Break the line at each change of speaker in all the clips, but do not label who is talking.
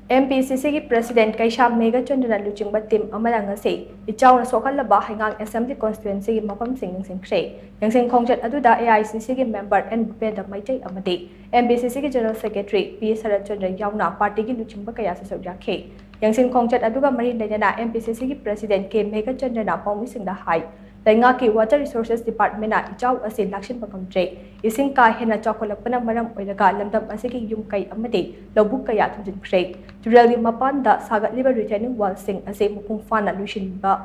MPCC President Keisham Meghachandra Luchingba team amana ngasi Ichao Sokhallaba Heingang Assembly Constituency Mapham Yengsinkhre Yengsinkhre aduda AICC member and Bupeda Maitei Amadi MPCC General Secretary P. Sarachandra Yauna Party Luchingba Kaya Sojake Yengsinkhre aduga Mari Lena MPCC President K. Meghachandra Pomising the High Lengaki Water Resources Department Ichao Asin Lakshin Bakamtre Yengsinkhre Hena Chocolapana Maram Oilaga Lamdam Asiki Yumkai Amadi Lobukaya Tunjinkhre Turelgi Mapanda Sagat Liver retaining wall sing as a Mukungfana luchingba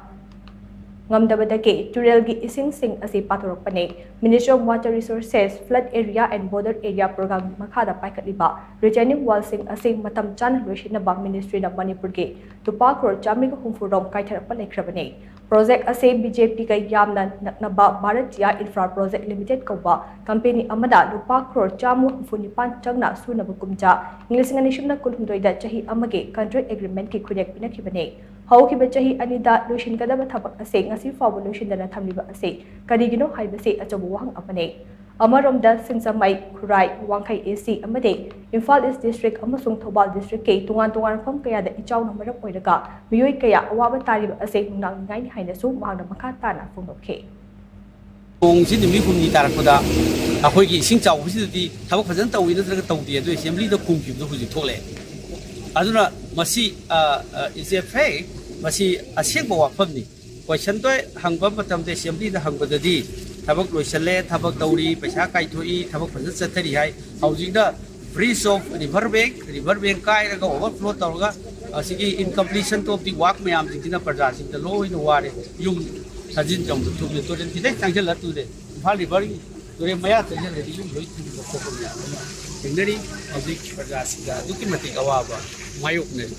Ngamdabadake, Turelgi Ising Sing as a Patoropane, Ministry of Water Resources, Flood Area and Border Area Program Makada Paikaliba, retaining wall sing as a Matam Chan Lushinaba Ministry of Manipuri, to Park or Jamaica Humfurom Kaitarapane Krabane. Project as a BJP Yamna Naknaba Bharatia Infra Project Limited Koba, Company Amada, Lupa Crore, Jamu Funipan Changna, Sunabukumja, English and Nishuna Kulundoida Chahi Amage, Contract Agreement Kikudak Pinakibane. How Kibachahi Anida, Lushin Kadaba Tabak Ase, Ngasi Favolution than a Tamiba Ase, Kadigino Hibase at a Wang Apane. Amarom da Sinsa Mai Kurai, Wankai AC Amade, Infal East District, Amasung Tobal District K, Tungan from Kaya, the Ichao number of Poidaga, Mui Kaya, Wabatari, a say Nang 9 Hinasu, Magna Makatana from OK.
Sing the Mipuni Tarakoda, a Hoki Sing Chow, which is the Tabakazanta with the Tauti, the assembly the Kumpi, the Huzitole. Aduna Masi is a fake, Masi a simple family. Question to Hangbatam, the assembly, the Hangba Tabak Rochelle, Tabak Tauri, Pesaka to eat, Tabak Satari High, housing the breeze of river bank, Kai, overflow Torga, Siki in completion of the walk me am thinking of the low in the water, Yung Sajin Jump to the Today, Angela today, Valley Burning, to the Maya, the Coconia, in the of the Dukimati Awaba, my opening.